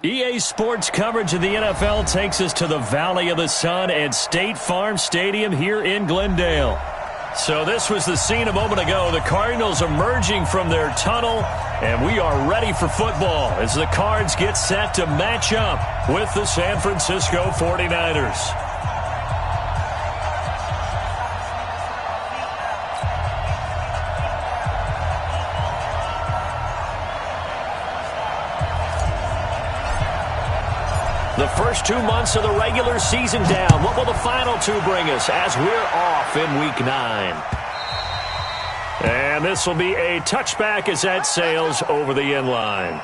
EA Sports coverage of the NFL takes us to the Valley of the Sun at State Farm Stadium here in Glendale. So this was the scene a moment ago. The Cardinals emerging from their tunnel, and we are ready for football as the Cards get set to match up with the San Francisco 49ers. The first 2 months of the regular season down. What will the final two bring us as we're off in Week 9? And this will be a touchback as that sails over the end line.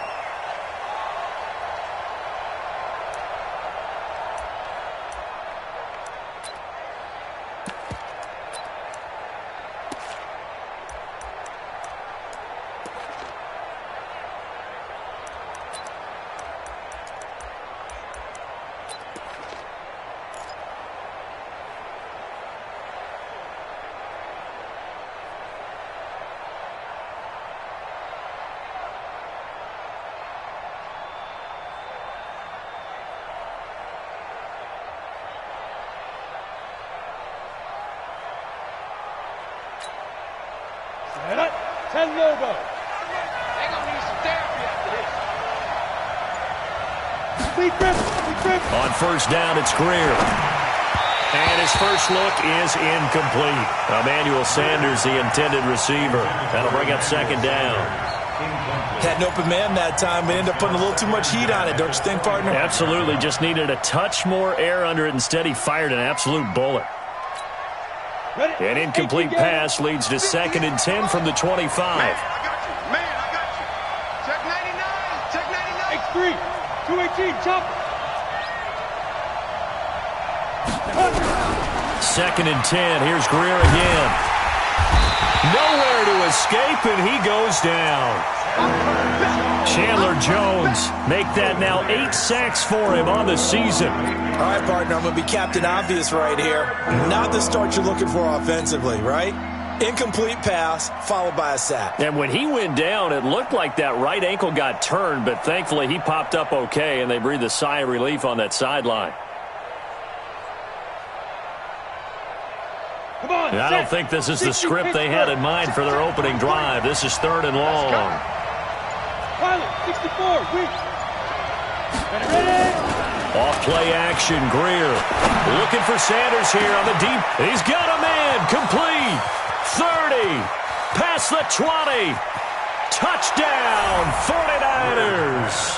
On first down, it's Greer. And his first look is incomplete. Emmanuel Sanders, the intended receiver. That'll bring up second down. Had an open man that time, but ended up putting a little too much heat on it, don't you think, partner? Absolutely. Just needed a touch more air under it. Instead, he fired an absolute bullet. An incomplete pass leads to 2nd and 10 from the 25. Man, I got you. Check 99. Check 99. X3. 218. Chop. 2nd and 10. Here's Greer again. Nowhere to escape, and he goes down. Chandler Jones make that now 8 sacks for him on the season. All right, partner, I'm going to be Captain Obvious right here. Not the start you're looking for offensively, right? Incomplete pass, followed by a sack. And when he went down, it looked like that right ankle got turned, but thankfully he popped up okay, and they breathed a sigh of relief on that sideline. I don't think this is the script they had in mind for their opening drive. This is 3rd and long. Pilot, 64, weak. Off play action, Greer. Looking for Sanders here on the deep. He's got a man. Complete. 30. Past the 20. Touchdown, 49ers.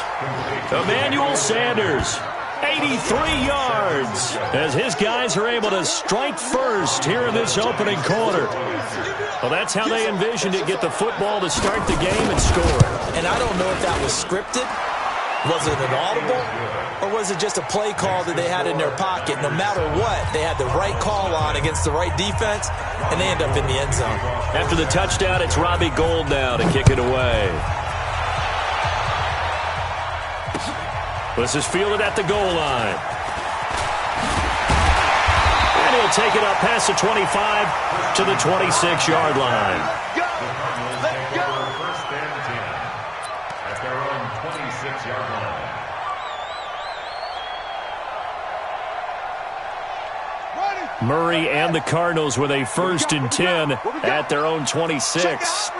Emmanuel Sanders. 83 yards as his guys are able to strike first here in this opening quarter. Well, that's how they envisioned it, get the football to start the game and score. And I don't know if that was scripted, was it an audible, or was it just a play call that they had in their pocket? No matter what, they had the right call on against the right defense, and they end up in the end zone. After the touchdown, it's Robbie Gould now to kick it away. This is fielded at the goal line. And he'll take it up past the 25 to the 26-yard line. Let's go. First and 10 at their own 26-yard line. Murray and the Cardinals with a 1st and 10 at their own 26.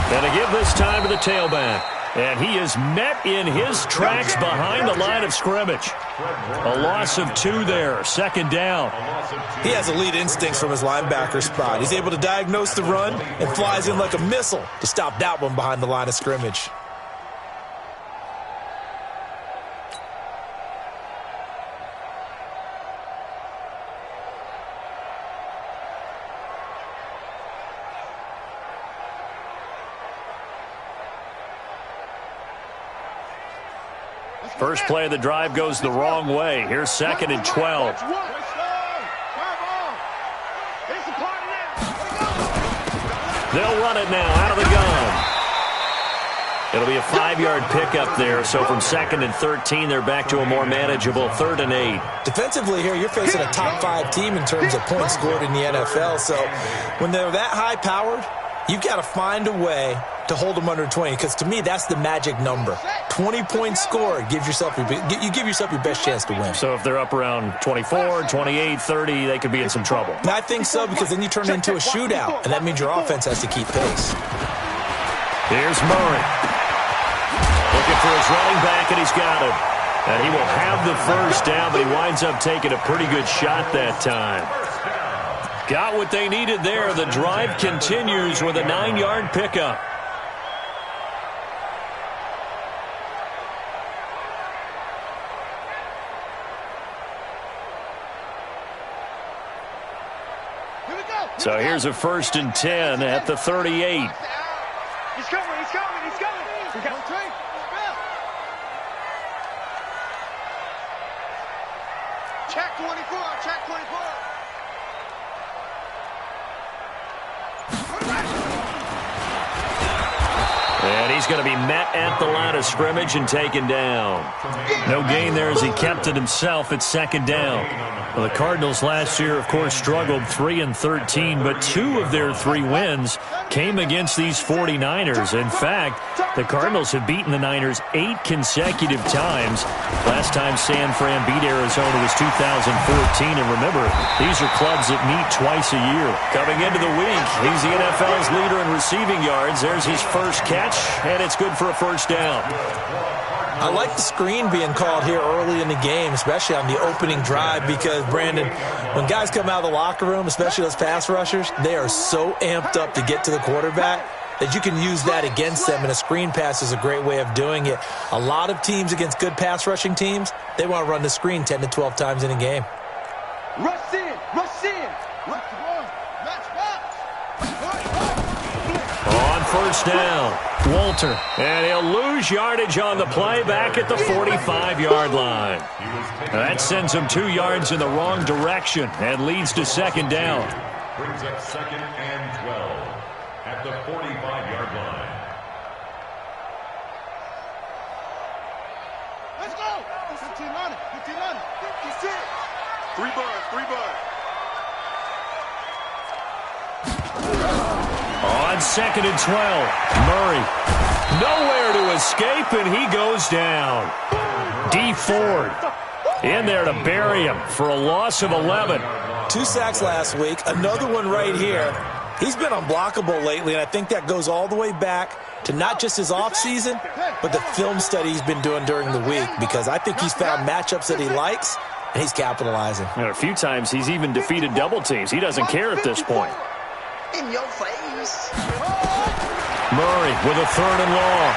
And to give this time to the tailback. And he is met in his tracks behind the line of scrimmage. A loss of 2 there. 2nd down. He has elite instincts from his linebacker spot. He's able to diagnose the run and flies in like a missile to stop that one behind the line of scrimmage. First play of the drive goes the wrong way. Here's 2nd and 12. They'll run it now out of the gun. It'll be a 5-yard pickup there. So from 2nd and 13, they're back to a more manageable 3rd and 8. Defensively here, you're facing a top 5 team in terms of points scored in the NFL. So when they're that high-powered, you've got to find a way to hold them under 20, because to me, that's the magic number. 20 points scored, you give yourself your best chance to win. So if they're up around 24, 28, 30, they could be in some trouble. And I think so, because then you turn it into a shootout, and that means your offense has to keep pace. Here's Murray. Looking for his running back, and he's got him. And he will have the first down, but he winds up taking a pretty good shot that time. Got what they needed there. The drive continues with a 9-yard pickup. So here's a 1st and 10 at the 38. He's coming. We got 3. Check 24. And he's going to be met at the line of scrimmage and taken down. No gain there as he kept it himself at 2nd down. Well, the Cardinals last year, of course, struggled 3-13, but 2 of their 3 wins came against these 49ers. In fact, the Cardinals have beaten the Niners 8 consecutive times. Last time San Fran beat Arizona was 2014. And remember, these are clubs that meet twice a year. Coming into the week, he's the NFL's leader in receiving yards. There's his first catch, and it's good for a first down. I like the screen being called here early in the game, especially on the opening drive, because, Brandon, when guys come out of the locker room, especially those pass rushers, they are so amped up to get to the quarterback that you can use that against them, and a screen pass is a great way of doing it. A lot of teams against good pass rushing teams, they want to run the screen 10 to 12 times in a game. Rush in. On first down, Walter. And he'll lose yardage on the play back at the 45-yard line. That sends him 2 yards in the wrong direction and leads to 2nd down. Brings up 2nd and 12 at the 45-yard line. Let's go. 15 on it. 56. 3 bars. On 2nd and 12, Murray. Nowhere to escape, and he goes down. D. Ford in there to bury him for a loss of 11. 2 sacks last week, another one right here. He's been unblockable lately, and I think that goes all the way back to not just his offseason, but the film study he's been doing during the week, because I think he's found matchups that he likes, and he's capitalizing. And a few times he's even defeated double teams. He doesn't care at this point. In your face. Murray with a 3rd and long.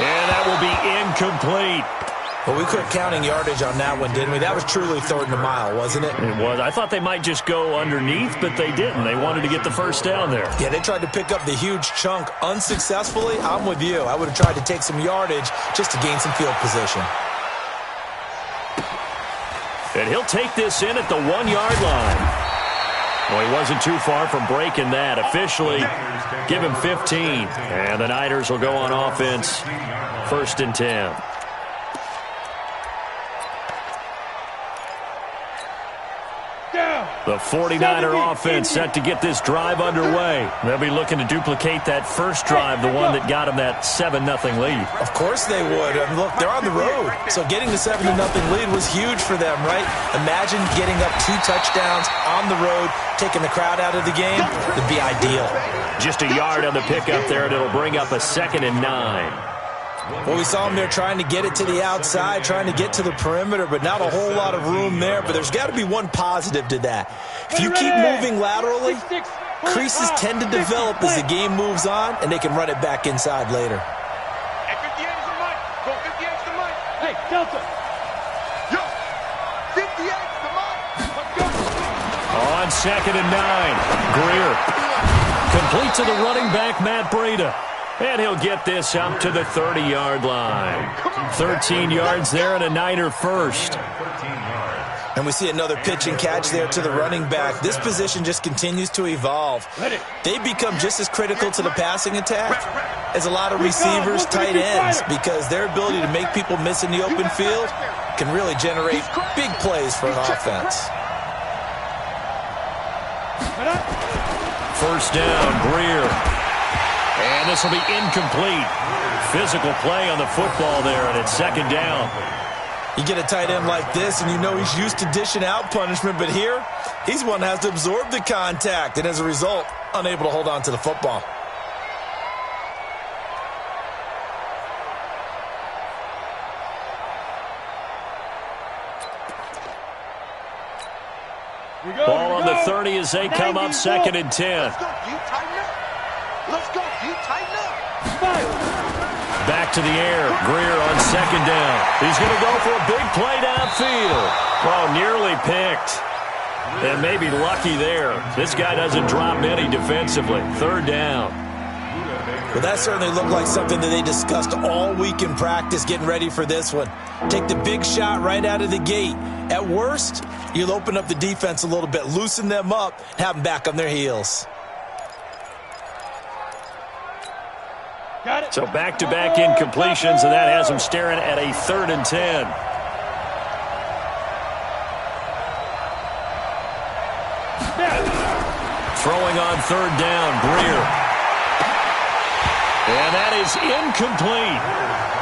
And that will be incomplete. Well, we quit counting yardage on that one, didn't we? That was truly 3rd and a mile, wasn't it? It was. I thought they might just go underneath, but they didn't. They wanted to get the first down there. Yeah, they tried to pick up the huge chunk unsuccessfully. I'm with you. I would have tried to take some yardage just to gain some field position. And he'll take this in at the 1-yard line. Well, he wasn't too far from breaking that. Officially, give him 15. And the Niners will go on offense, 1st and 10. The 49er offense set to get this drive underway. They'll be looking to duplicate that first drive, the one that got them that 7-0 lead. Of course they would. I mean, look, they're on the road. So getting the 7-0 lead was huge for them, right? Imagine getting up 2 touchdowns on the road, taking the crowd out of the game. It'd be ideal. Just a yard on the pickup there, and it'll bring up a 2nd and 9. Well, we saw him there trying to get it to the outside, trying to get to the perimeter, but not a whole lot of room there. But there's got to be one positive to that. If you keep moving laterally, creases tend to develop as the game moves on, and they can run it back inside later. At 58 is the mic. Go 58 is the mic. Hey, Delta. Yo, 58 is the mic. Let's go. On 2nd and 9, Greer. Complete to the running back, Matt Breida. And he'll get this up to the 30-yard line. 13 yards there and a Niner first. And And we see another pitch and catch there to the running back. This position just continues to evolve. They become just as critical to the passing attack as a lot of receivers, tight ends, because their ability to make people miss in the open field can really generate big plays for an offense. First down, Greer. And this will be incomplete. Physical play on the football there, and it's second down. You get a tight end like this, and you know he's used to dishing out punishment, but here, he's one that has to absorb the contact, and as a result, unable to hold on to the football. Ball on the 30 as they come up, 2nd and 10. Let's go. You tighten up. Let's go. You tighten up. Back to the air. Greer on 2nd down. He's going to go for a big play downfield. Oh, nearly picked. And maybe lucky there. This guy doesn't drop many defensively. 3rd down. Well, that certainly looked like something that they discussed all week in practice getting ready for this one. Take the big shot right out of the gate. At worst, you'll open up the defense a little bit, loosen them up, have them back on their heels. So back-to-back incompletions, and that has them staring at a 3rd and 10. Throwing on 3rd down, Greer. And that is incomplete.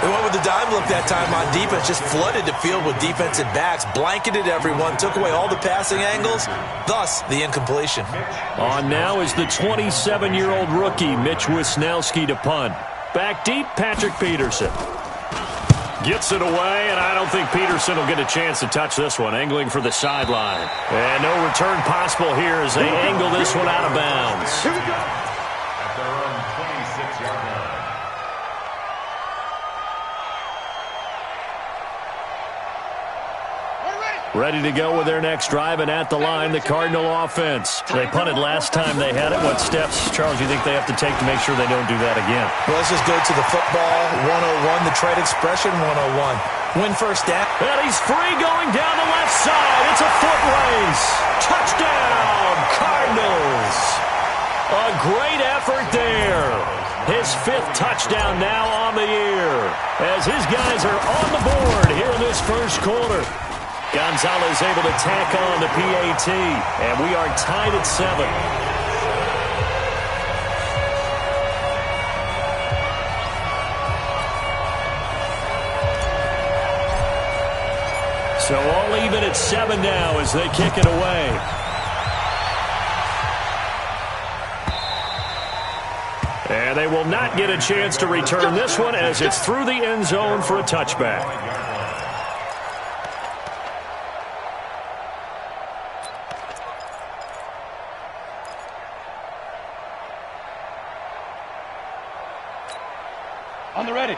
They went with the dime look that time on defense, just flooded the field with defensive backs, blanketed everyone, took away all the passing angles, thus the incompletion. On now is the 27-year-old rookie, Mitch Wisnowski, to punt. Back deep, Patrick Peterson. Gets it away, and I don't think Peterson will get a chance to touch this one, angling for the sideline. And no return possible here as they angle this one out of bounds. Here we go. At their own 26-yard line. Ready to go with their next drive, and at the line, the Cardinal offense. They punted last time they had it. What steps, Charles, do you think they have to take to make sure they don't do that again? Well, let's just go to the football 101, the trade expression 101. Win first down. And he's free going down the left side. It's a foot race. Touchdown, Cardinals. A great effort there. His 5th touchdown now on the year as his guys are on the board here in this first quarter. Gonzalez able to tack on the PAT, and we are tied at 7. So all even at 7 now as they kick it away. And they will not get a chance to return this one as it's through the end zone for a touchback.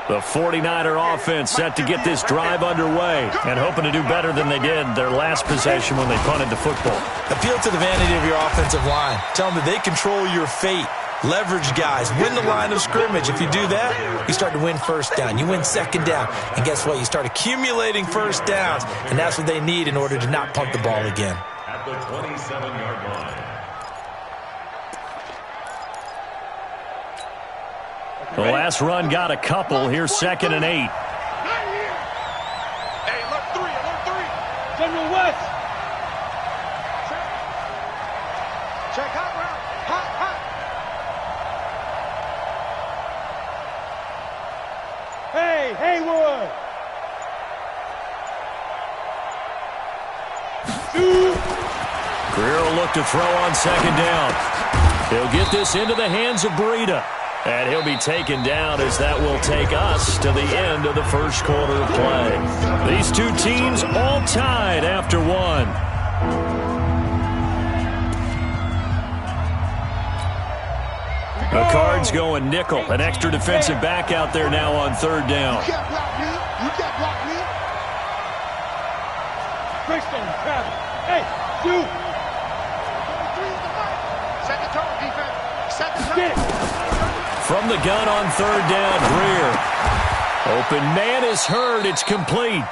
The 49er offense set to get this drive underway and hoping to do better than they did their last possession when they punted the football. Appeal to the vanity of your offensive line. Tell them that they control your fate. Leverage guys. Win the line of scrimmage. If you do that, you start to win first down. You win second down. And guess what? You start accumulating first downs. And that's what they need in order to not punt the ball again. At the 27-yard line. The last run got a couple. Here's 2nd and 8. Hey, look 3. General West. Check hot round. Hot. Hey, Haywood. Greer will look to throw on 2nd down. He'll get this into the hands of Breida. And he'll be taken down as that will take us to the end of the first quarter of play. These two teams all tied after 1. The Cards going nickel. An extra defensive back out there now on 3rd down. You can't block me. Greystone, Travis. Hey, dude. Set the tone, defense. Set the tone. From the gun on 3rd down, Greer. Open man is heard. It's complete.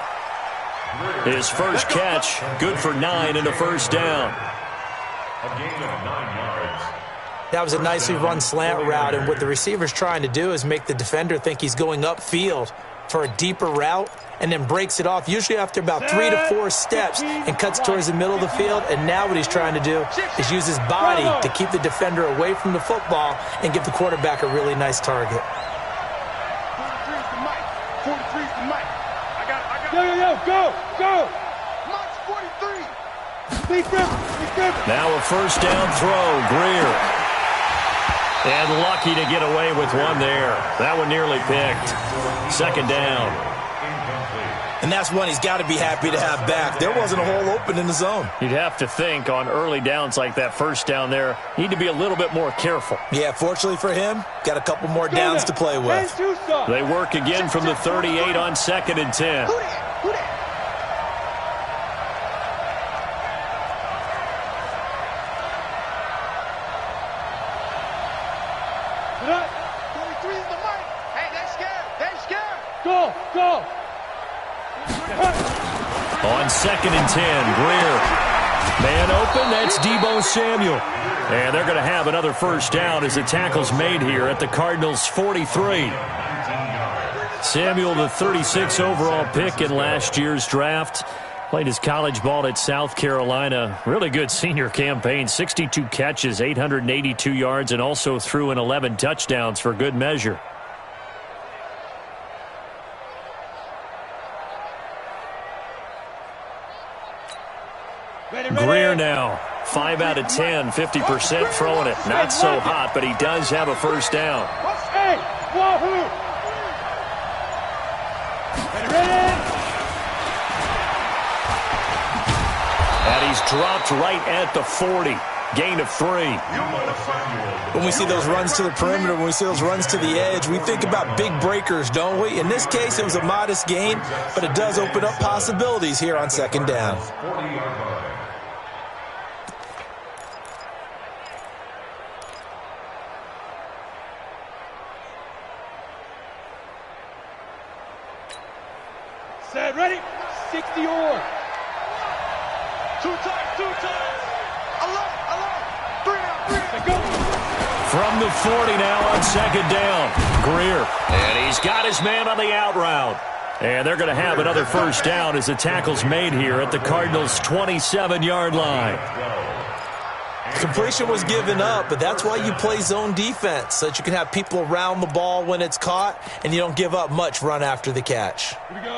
His first catch, good for 9 and a first down. A gain of 9 yards. That was a nicely run slant route, and what the receiver's trying to do is make the defender think he's going upfield for a deeper route and then breaks it off, usually after about 3 to 4 steps, and cuts towards the middle of the field. And now what he's trying to do is use his body to keep the defender away from the football and give the quarterback a really nice target. 43's the mic. 43's the mic. I got go! Mike's 43. Now a first down throw, Greer. And lucky to get away with one there. That one nearly picked. Second down. And that's one he's got to be happy to have back. There wasn't a hole open in the zone. You'd have to think on early downs like that first down there, need to be a little bit more careful. Yeah, fortunately for him, got a couple more downs to play with. They work again from the 38 on 2nd and 10. Who that? Go! On 2nd and 10, Greer. Man open, that's Deebo Samuel. And they're going to have another first down as the tackle's made here at the Cardinals' 43. Samuel, the 36 overall pick in last year's draft. Played his college ball at South Carolina. Really good senior campaign, 62 catches, 882 yards, and also threw in 11 touchdowns for good measure. Greer now, 5 out of 10, 50% throwing it. Not so hot, but he does have a first down. Hey, wahoo! And he's dropped right at the 40. Gain of 3. When we see those runs to the perimeter, when we see those runs to the edge, we think about big breakers, don't we? In this case, it was a modest gain, but it does open up possibilities here on 2nd down. 40-yard line. Set, ready? 60 or. Two times. Alone. 3 out. Go. From the 40 now on 2nd down. Greer. And he's got his man on the out route. And they're going to have another first down as the tackle's made here at the Cardinals' 27-yard line. Completion was given up, but that's why you play zone defense, so that you can have people around the ball when it's caught, and you don't give up much run after the catch.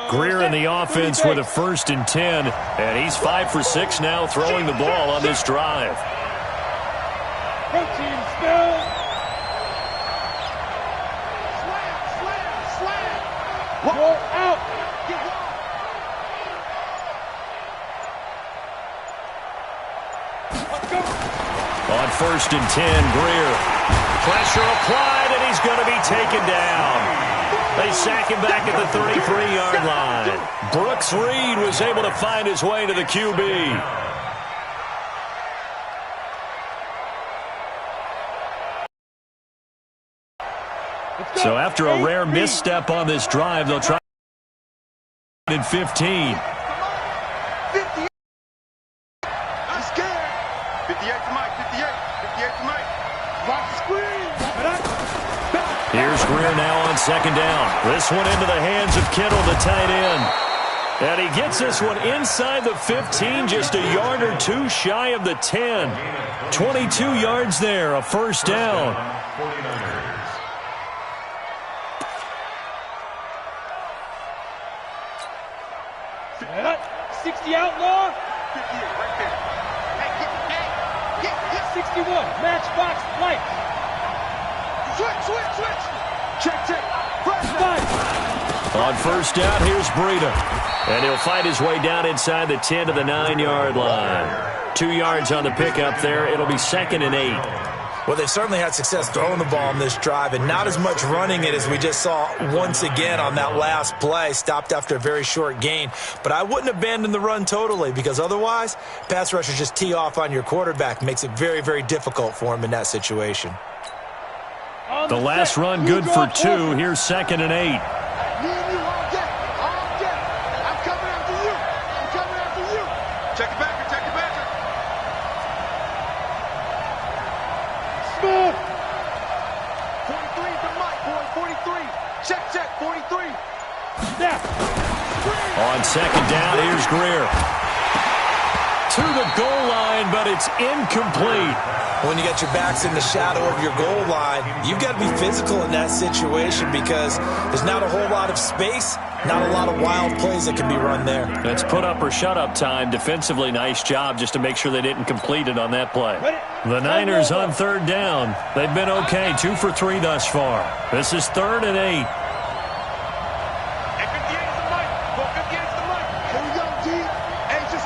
Greer in the offense with a 1st and 10, and he's 5 for 6 now throwing the ball on this drive. Protein spill. Slam. Go out. Let's go. On 1st and 10, Greer. Pressure applied, and he's going to be taken down. They sack him back at the 33-yard line. Brooks Reed was able to find his way to the QB. So after a rare misstep on this drive, they'll try in 15. 58. I'm scared. 58 to Mike. 58 to Mike. Watch the screen. Here's Greer now on 2nd down. This one into the hands of Kittle, the tight end. And he gets this one inside the 15, just a yard or two shy of the 10. 22 yards there, a first down. 60 outlaw. 58 right there. Hey, 61. Matchbox light. Switch. Check. Five. On first down, here's Breida. And he'll fight his way down inside the 10 to the 9-yard line. 2 yards on the pickup there. It'll be 2nd and 8. Well, they've certainly had success throwing the ball on this drive, and not as much running it as we just saw once again on that last play, stopped after a very short gain. But I wouldn't abandon the run totally, because otherwise, pass rushers just tee off on your quarterback. Makes it very, very difficult for him in that situation. The last run good for 2. Here's 2nd and 8. Me and you all day. I'm coming after you. Check, 43. Snap. On second down, here's Greer. To the goal line, but it's incomplete. When you got your backs in the shadow of your goal line, you've got to be physical in that situation because there's not a whole lot of space, not a lot of wild plays that can be run there. That's put up or shut up time. Defensively, nice job just to make sure they didn't complete it on that play. The Niners on third down. They've been okay, 2 for 3 thus far. This is 3rd and 8. And 58 is the mic. Go 58 is the mic. Here we go, G. Hey, it's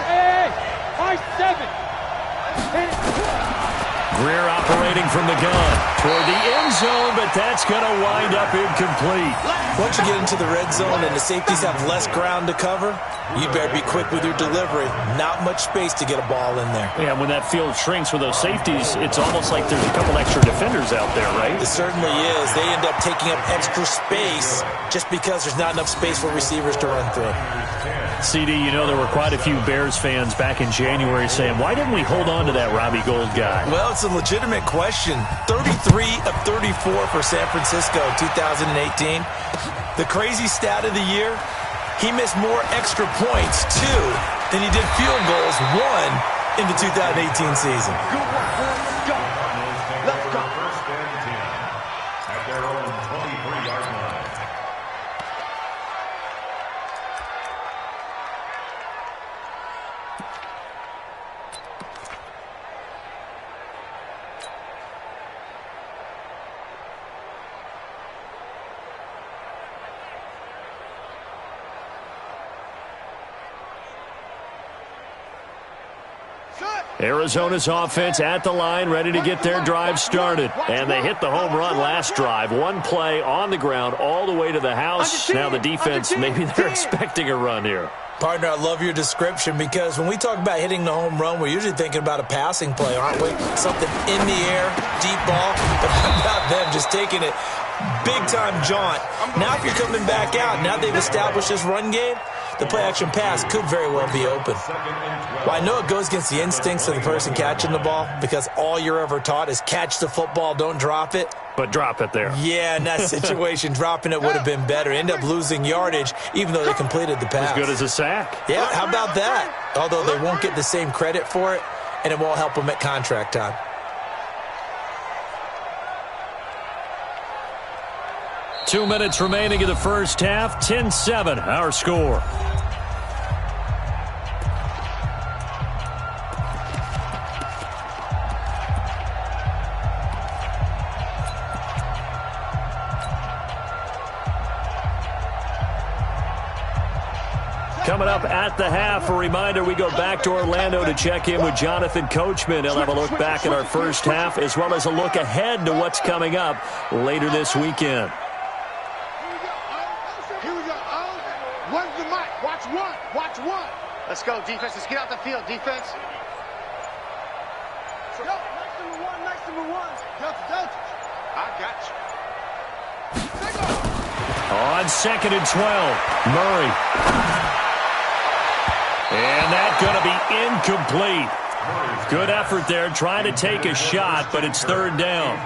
Hey, high 7. Greer operating from the gun toward the end zone, but that's going to wind up incomplete. Once you get into the red zone and the safeties have less ground to cover, you better be quick with your delivery. Not much space to get a ball in there. Yeah, when that field shrinks with those safeties, it's almost like there's a couple extra defenders out there, right? It certainly is. They end up taking up extra space just because there's not enough space for receivers to run through. CD, you know there were quite a few Bears fans back in January saying, why didn't we hold on to that Robbie Gould guy? Well, it's a legitimate question. 33 of 34 for San Francisco 2018. The crazy stat of the year, he missed more extra points, 2, than he did field goals, 1, in the 2018 season. Good work, boys. Let's go. Let's go. First and 10 at their own 23-yard line. Arizona's offense at the line, ready to get their drive started. And they hit the home run last drive. One play on the ground all the way to the house. Now the defense, maybe they're expecting a run here. Partner, I love your description because when we talk about hitting the home run, we're usually thinking about a passing play, aren't we? Something in the air, deep ball. But how about them just taking it big-time jaunt? Now if you're coming back out, now they've established this run game, the play-action pass could very well be open. Well, I know it goes against the instincts of the person catching the ball because all you're ever taught is catch the football, don't drop it. But drop it there. Yeah, in that situation, dropping it would have been better. End up losing yardage, even though they completed the pass. As good as a sack. Yeah, how about that? Although they won't get the same credit for it, and it won't help them at contract time. Two minutes remaining in the first half. 10-7, our score. Coming up at the half, a reminder, we go back to Orlando to check in with Jonathan Coachman. He'll have a look back at our first half as well as a look ahead to what's coming up later this weekend. Here we go. One's the mic. Watch one. Watch one. Let's go, defense. Let's get out the field, defense. Yo, next number one. Delta. I got you. On 2nd and 12, Murray. And that's going to be incomplete. Good effort there, trying to take a shot, but it's 3rd down.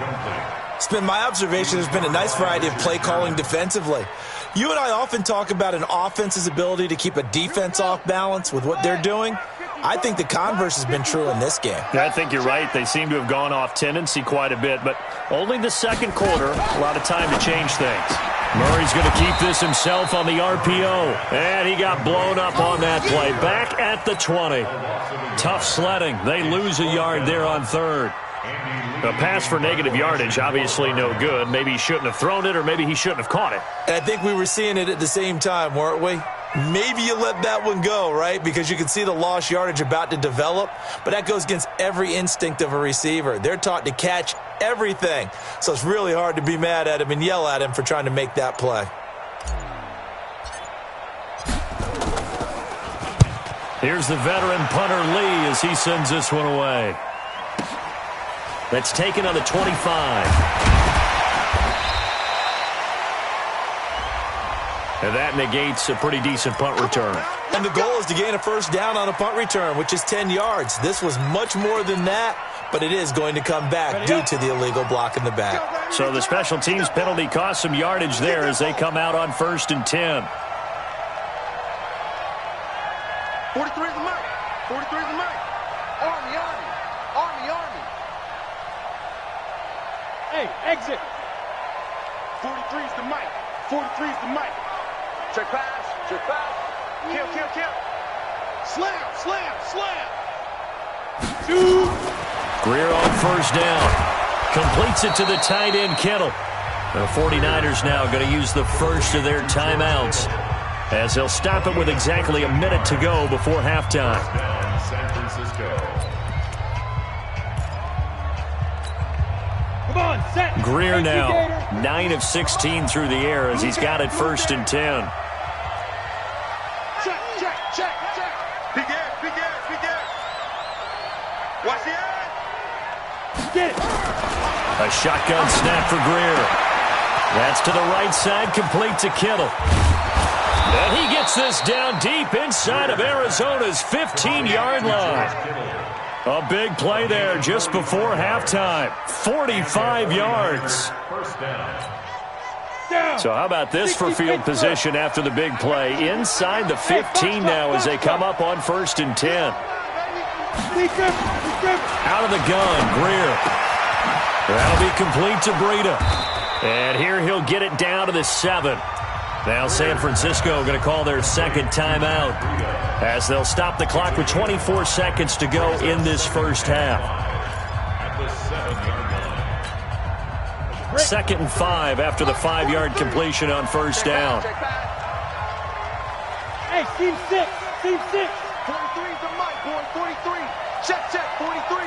It's been my observation there's been a nice variety of play calling defensively. You and I often talk about an offense's ability to keep a defense off balance with what they're doing. I think the converse has been true in this game. I think you're right. They seem to have gone off tendency quite a bit, but only the second quarter, a lot of time to change things. Murray's going to keep this himself on the RPO, and he got blown up on that play. Back at the 20. Tough sledding. They lose a yard there on 3rd. A pass for negative yardage, obviously no good. Maybe he shouldn't have thrown it, or maybe he shouldn't have caught it. And I think we were seeing it at the same time, weren't we? Maybe you let that one go, right? Because you can see the lost yardage about to develop. But that goes against every instinct of a receiver. They're taught to catch everything. So it's really hard to be mad at him and yell at him for trying to make that play. Here's the veteran punter Lee as he sends this one away. That's taken on the 25. And that negates a pretty decent punt return. And the goal is to gain a first down on a punt return, which is 10 yards. This was much more than that, but it is going to come back due to the illegal block in the back. So the special teams penalty cost some yardage there as they come out on 1st and 10. 43 is the mic. 43 is the mic. Army, Army. Army, Army. Hey, exit. 43 is the mic. 43 is the mic. Check pass. Check pass. Kill, kill, kill. Slam, slam, slam. Greer on 1st down. Completes it to the tight end, Kittle. The 49ers now going to use the first of their timeouts as they'll stop it with exactly a minute to go before halftime. San Francisco. Come on, set. Greer now, Gator. 9 of 16 through the air as he's got it 1st and 10. Check, check, check, check. Big air, big air, big air. Watch the air. Get it. A shotgun snap for Greer. That's to the right side, complete to Kittle. And he gets this down deep inside of Arizona's 15-yard line. A big play there just before halftime. 45 yards. First down. So how about this for field position after the big play? Inside the 15 now as they come up on 1st and 10. Out of the gun, Greer. That'll be complete to Breida. And here he'll get it down to the 7. Now San Francisco going to call their second timeout as they'll stop the clock with 24 seconds to go in this first half. At the 7-yard line. 2nd and 5 after the 5-yard completion on 1st down. Hey, team 6. Team 6. 43 is the mic, boy. 43. Check, check. 43.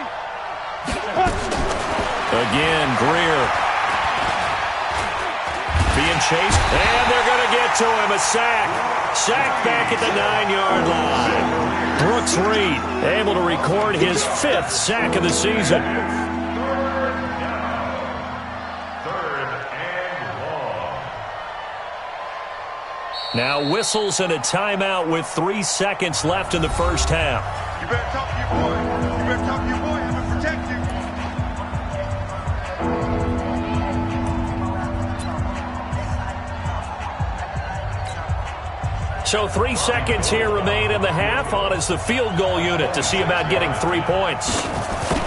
Again, Greer. Being chased, and they're going to get to him. A sack. Sack back at the 9-yard line. Brooks Reed able to record his 5th sack of the season. Third and long. Now whistles and a timeout with 3 seconds left in the first half. You better talk to your boy. You better talk to your boy. Have him protect you. So 3 seconds here remain in the half. On is the field goal unit to see about getting 3 points.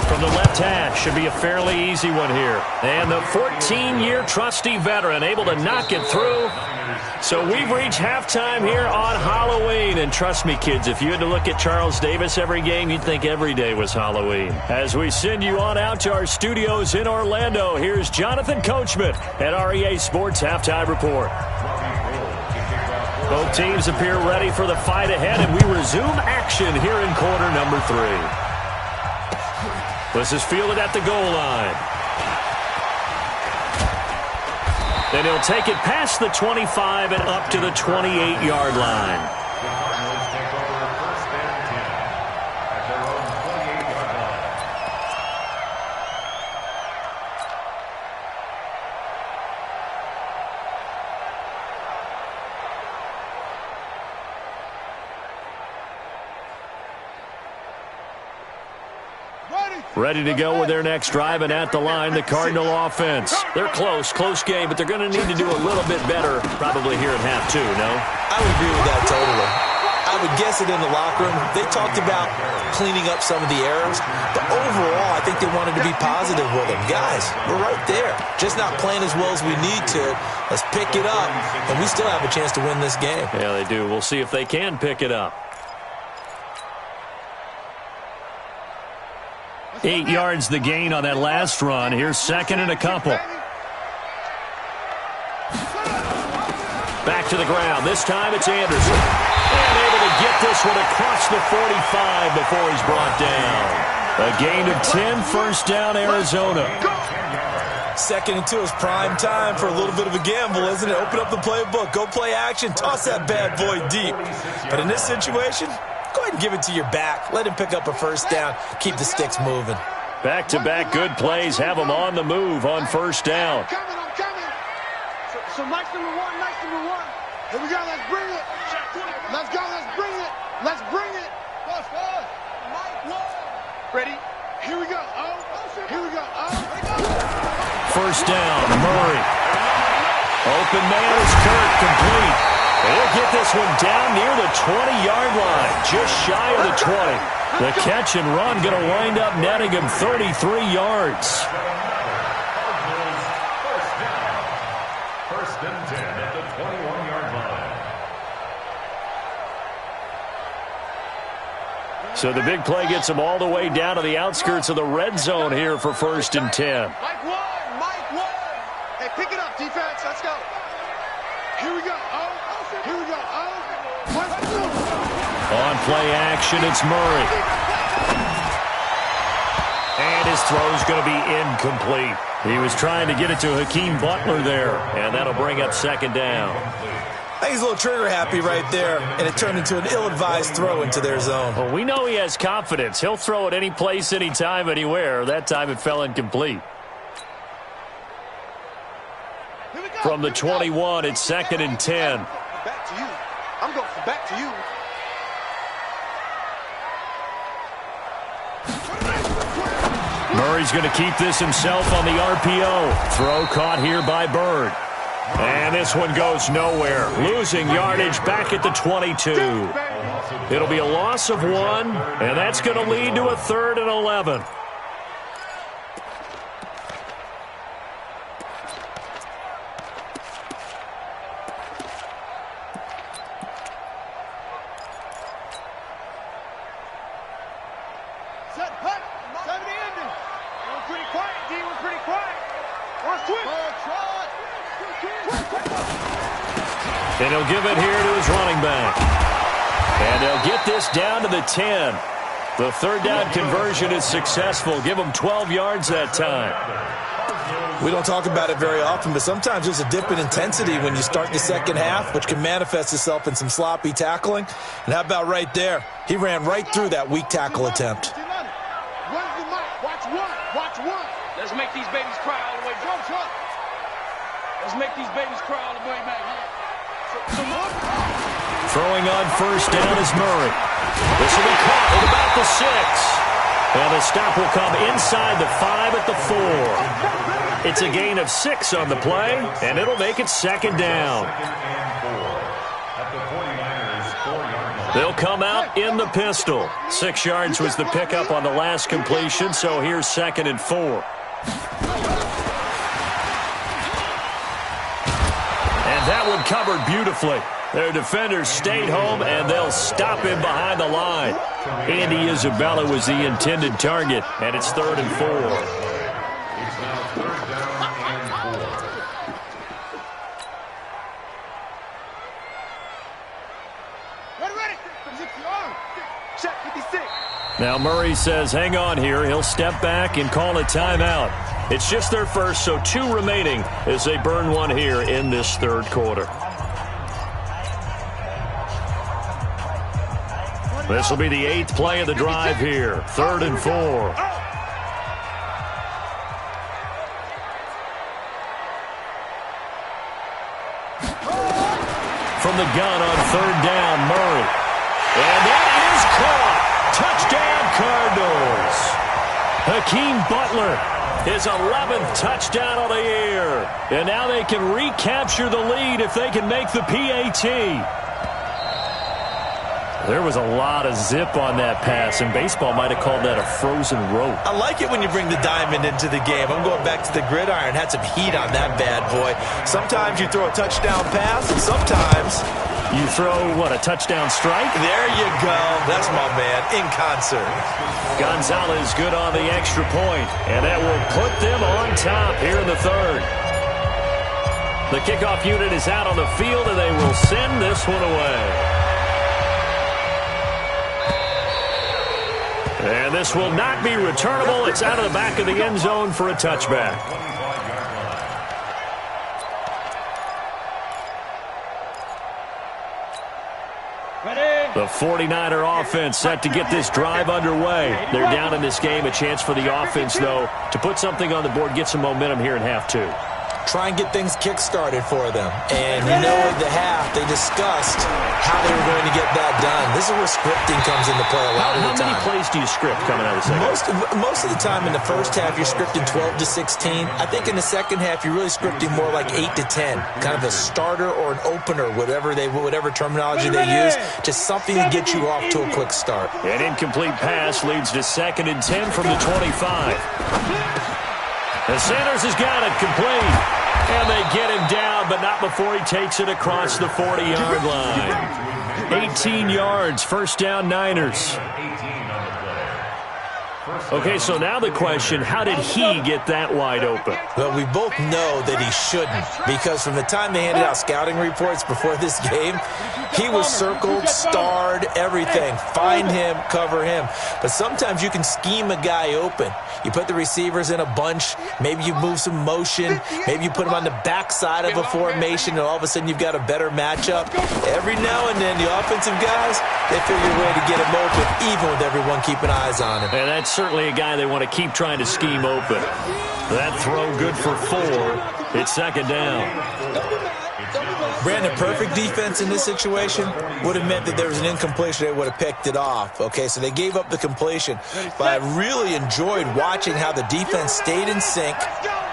From the left hash, should be a fairly easy one here. And the 14-year trusty veteran able to knock it through. So we've reached halftime here on Halloween. And trust me, kids, if you had to look at Charles Davis every game, you'd think every day was Halloween. As we send you on out to our studios in Orlando, here's Jonathan Coachman at REA Sports Halftime Report. Both teams appear ready for the fight ahead, and we resume action here in quarter number 3. This is fielded at the goal line. Then he'll take it past the 25 and up to the 28-yard line. The Cardinals take over 1st and 10 at their own 28-yard line. Ready to go with their next drive, and at the line, the Cardinal offense. They're close game, but they're going to need to do a little bit better probably here at half 2, no? I would agree with that totally. I would guess it in the locker room. They talked about cleaning up some of the errors, but overall, I think they wanted to be positive with them. Guys, we're right there. Just not playing as well as we need to. Let's pick it up, and we still have a chance to win this game. Yeah, they do. We'll see if they can pick it up. 8 yards the gain on that last run. Here's 2nd and a couple. Back to the ground. This time it's Anderson. And able to get this one across the 45 before he's brought down. A gain of 10, 1st down, Arizona. 2nd and 2 is prime time for a little bit of a gamble, isn't it? Open up the playbook. Go play action. Toss that bad boy deep. But in this situation, go ahead and give it to your back. Let him pick up a 1st down. Keep the sticks moving. Back-to-back good plays have them on the move on 1st down. I'm coming. So nice number 1, nice number 1. Here we go, let's bring it. Let's go, let's bring it. Let's bring it. Ready? Here we go. Oh. first down. Murray. Open man is Kirk, complete. He'll get this one down near the 20-yard line, just shy of the 20. The catch and run going to wind up netting him 33 yards. First and 10 at the 21-yard line. So the big play gets him all the way down to the outskirts of the red zone here for first and 10. Mike one. Hey, pick it up, defense. Let's go. Here we go. Here we go. On play action, it's Murray. And his throw's going to be incomplete. He was trying to get it to Hakeem Butler there, and that'll bring up second down. I think he's a little trigger happy right there, and it turned into an ill-advised throw into their zone. Well, we know he has confidence. He'll throw it any place, anytime, anywhere. That time it fell incomplete. From the 21, it's second and 10. Back to you. I'm going for back to you. Murray's going to keep this himself on the RPO. Throw caught here by Bird. And this one goes nowhere. Losing yardage back at the 22. It'll be a loss of 1, and that's going to lead to a 3rd and 11. And he'll give it here to his running back. And they'll get this down to the 10. The third down conversion is successful. Give them 12 yards that time. We don't talk about it very often, but sometimes there's a dip in intensity when you start the second half, which can manifest itself in some sloppy tackling. And how about right there? He ran right through that weak tackle attempt. Watch one. Let's make these babies cry all the way. Let's make these babies cry all the way back. Throwing on first down is Murray. This will be caught at about the 6. And the stop will come inside the 5 at the 4. It's a gain of 6 on the play, and it'll make it second down. They'll come out in the pistol. 6 yards was the pickup on the last completion, so here's second and 4. And that one covered beautifully. Their defenders stayed home, and they'll stop him behind the line. Andy Isabella was the intended target, and it's 3rd and 4. It's now 3rd down and 4. Ready. Check 56. Now Murray says hang on here. He'll step back and call a timeout. It's just their first, so 2 remaining as they burn one here in this third quarter. This will be the 8th play of the drive here. 3rd and 4. From the gun on 3rd down, Murray. And that is caught. Touchdown, Cardinals. Hakeem Butler, his 11th touchdown of the year. And now they can recapture the lead if they can make the PAT. There was a lot of zip on that pass, and baseball might have called that a frozen rope. I like it when you bring the diamond into the game. I'm going back to the gridiron. Had some heat on that bad boy. Sometimes you throw a touchdown pass, and sometimes you throw, what, a touchdown strike? There you go. That's my man, in concert. Gonzalez good on the extra point, and that will put them on top here in the third. The kickoff unit is out on the field, and they will send this one away. And this will not be returnable. It's out of the back of the end zone for a touchback. The 49er offense set to get this drive underway. They're down in this game. A chance for the offense, though, to put something on the board, get some momentum here in half 2. try and get things kick-started for them. And you know, at the half, they discussed how they were going to get that done. This is where scripting comes into play a lot of the time. How many plays do you script coming out of the second half? Most of the time in the first half, you're scripting 12 to 16. I think in the second half, you're really scripting more like 8 to 10. Kind of a starter or an opener, whatever terminology they use. Just something to get you off to a quick start. An incomplete pass leads to 2nd and 10 from the 25. And Sanders has got it complete. And they get him down, but not before he takes it across the 40-yard line. 18 yards, first down Niners. Okay, so now the question, how did he get that wide open? Well, we both know that he shouldn't, because from the time they handed out scouting reports before this game, he was circled, starred, everything. Find him, cover him. But sometimes you can scheme a guy open. You put the receivers in a bunch. Maybe you move some motion. Maybe you put them on the backside of a formation, and all of a sudden you've got a better matchup. Every now and then, the offensive guys, they figure a way to get him open, even with everyone keeping eyes on him. And that's certainly a guy they want to keep trying to scheme open. That throw good for 4. It's 2nd down. Brandon, perfect defense in this situation would have meant that there was an incompletion. They would have picked it off. Okay, so they gave up the completion. But I really enjoyed watching how the defense stayed in sync,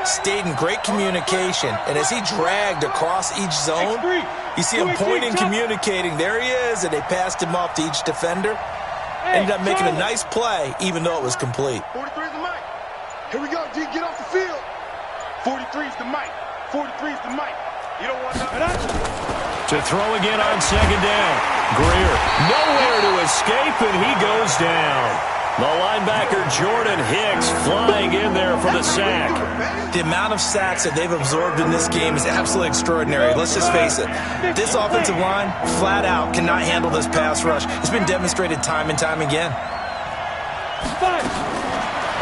stayed in great communication. And as he dragged across each zone, you see him pointing, communicating. There he is, and they passed him off to each defender. Ended up making a nice play, even though it was complete. 43 is the mic. Here we go, D. Get off the field. 43 is the mic. 43 is the mic. You don't want nothing. To throw again on 2nd down. Greer nowhere to escape, and he goes down. The linebacker Jordan Hicks flying in there for the sack. The amount of sacks that they've absorbed in this game is absolutely extraordinary. Let's just face it. This offensive line, flat out, cannot handle this pass rush. It's been demonstrated time and time again.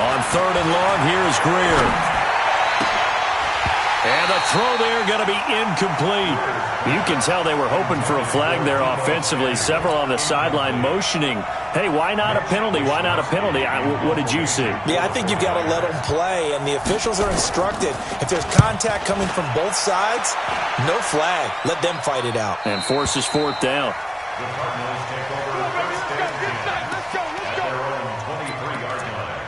On 3rd and long, here's Greer. And the throw there going to be incomplete. You can tell they were hoping for a flag there offensively. Several on the sideline motioning. Hey, why not a penalty? Why not a penalty? What did you see? Yeah, I think you've got to let them play, and the officials are instructed. If there's contact coming from both sides, no flag. Let them fight it out. And forces 4th down. The Cardinals take over 1st and 10 at their own 23-yard line.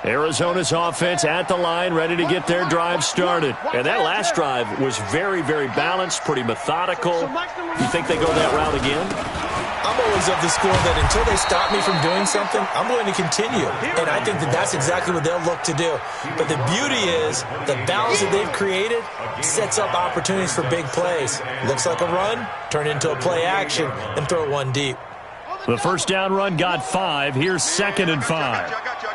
Arizona's offense at the line, ready to get their drive started. And that last drive was very, very balanced, pretty methodical. You think they go that route again? I'm always of the school that until they stop me from doing something, I'm going to continue. And I think that that's exactly what they'll look to do. But the beauty is the balance that they've created sets up opportunities for big plays. Looks like a run, turn into a play action, and throw one deep. The first down run got 5. Here's 2nd and 5. I got you.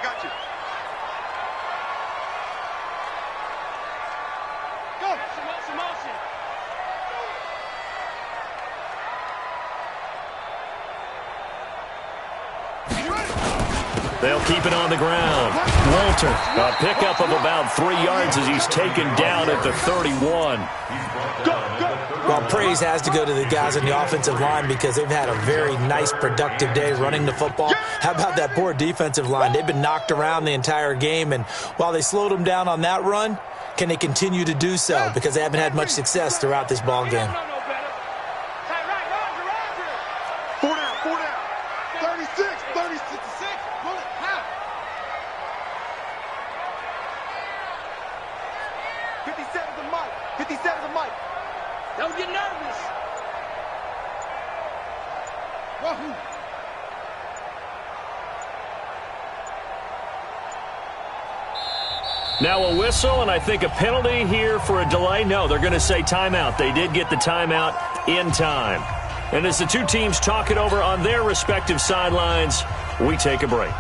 They'll keep it on the ground. Walter, a pickup of about 3 yards as he's taken down at the 31. Well, praise has to go to the guys on the offensive line because they've had a very nice, productive day running the football. How about that poor defensive line? They've been knocked around the entire game, and while they slowed them down on that run, can they continue to do so? Because they haven't had much success throughout this ball game. 4 down. 36. 57's the mic. 57's the mic. Don't get nervous. Wahoo. Now a whistle, and I think a penalty here for a delay. No, they're going to say timeout. They did get the timeout in time. And as the two teams talk it over on their respective sidelines, we take a break.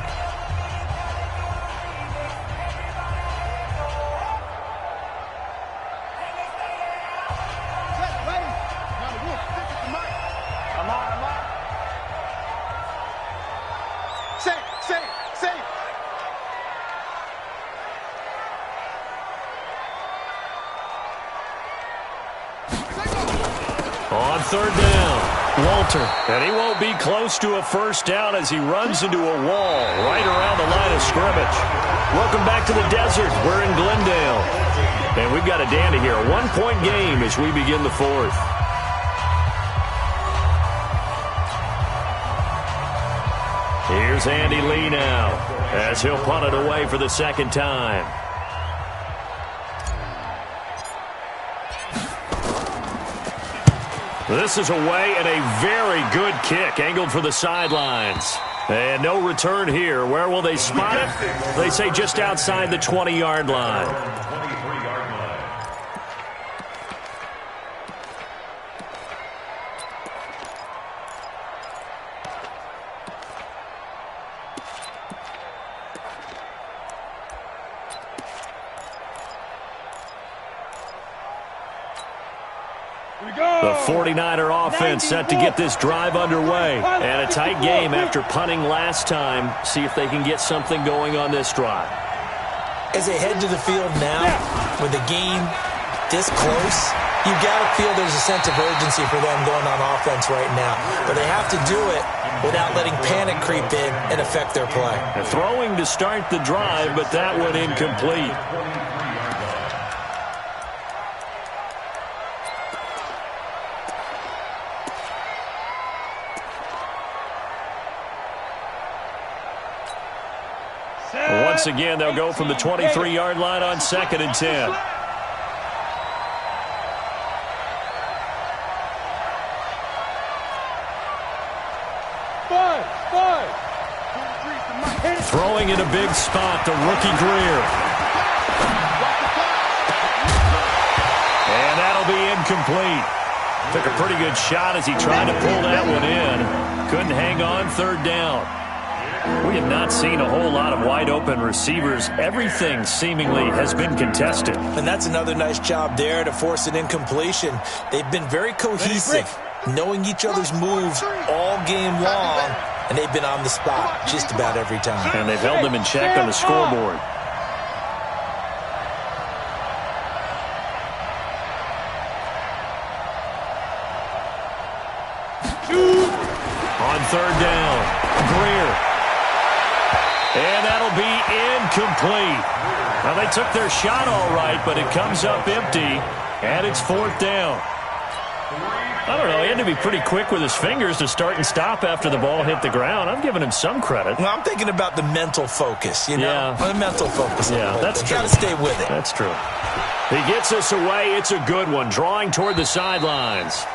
On 3rd down, Walter. And he won't be close to a first down as he runs into a wall right around the line of scrimmage. Welcome back to the desert. We're in Glendale. And we've got a dandy here. A one-point game as we begin the fourth. Here's Andy Lee now as he'll punt it away for the second time. This is away and a very good kick angled for the sidelines. And no return here. Where will they spot it? They say just outside the 20-yard line. The 49er offense set to get this drive underway. And a tight game after punting last time. See if they can get something going on this drive. As they head to the field now, with the game this close, you got to feel there's a sense of urgency for them going on offense right now. But they have to do it without letting panic creep in and affect their play. And throwing to start the drive, but that one incomplete. Once again, they'll go from the 23-yard line on 2nd and 10. Throwing in a big spot, the rookie Greer. And that'll be incomplete. Took a pretty good shot as he tried to pull that one in. Couldn't hang on, 3rd down. We have not seen a whole lot of wide-open receivers. Everything seemingly has been contested. And that's another nice job there to force an incompletion. They've been very cohesive, knowing each other's moves all game long, and they've been on the spot just about every time. And they've held them in check on the scoreboard. On 3rd down, Greer. And that'll be incomplete. Now, they took their shot all right, but it comes up empty, and it's 4th down. I don't know. He had to be pretty quick with his fingers to start and stop after the ball hit the ground. I'm giving him some credit. Well, I'm thinking about the mental focus, you know? Yeah. The mental focus. Yeah, that's true. Got to stay with it. That's true. He gets us away. It's a good one, drawing toward the sidelines.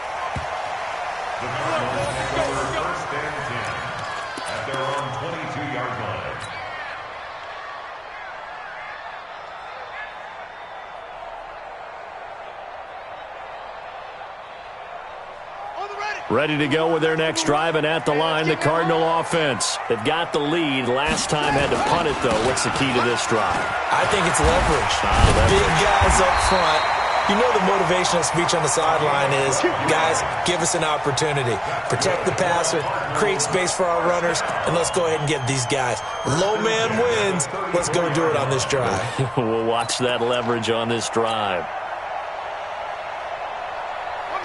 Ready to go with their next drive, and at the line, the Cardinal offense. They've got the lead. Last time had to punt it, though. What's the key to this drive? I think it's leverage. The big guys up front. You know the motivational speech on the sideline is, guys, give us an opportunity. Protect the passer, create space for our runners, and let's go ahead and get these guys. Low man wins. Let's go do it on this drive. We'll watch that leverage on this drive.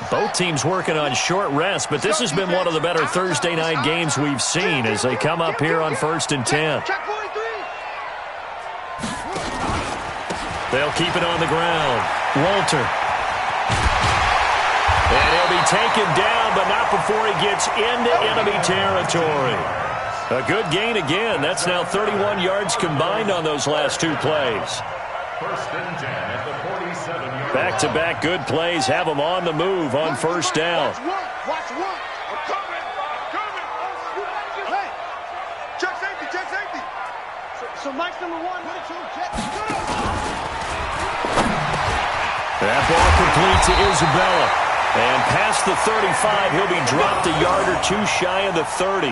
Both teams working on short rest, but this has been one of the better Thursday night games we've seen as they come up here on 1st and 10. They'll keep it on the ground. Walter. And he'll be taken down, but not before he gets into enemy territory. A good gain again. That's now 31 yards combined on those last 2 plays. 1st and 10 at the 47-yard line. Back-to-back good plays have them on the move on 1st down. Watch one. I'm coming. Hey, check safety. So Mike's number 1, 2, check. That ball complete to Isabella. And past the 35, he'll be dropped a yard or 2 shy of the 30.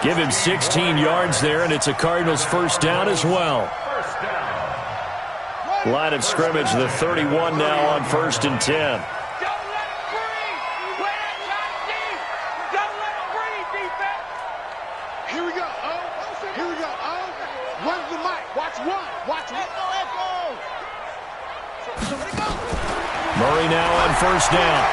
Give him 16 yards there, and it's a Cardinals 1st down as well. Line of scrimmage, the 31 now on 1st and 10. Don't let him breathe. Play that shot deep. Don't let him breathe, defense. Here we go. Run the mic. Watch one. Echo. Murray now on 1st down.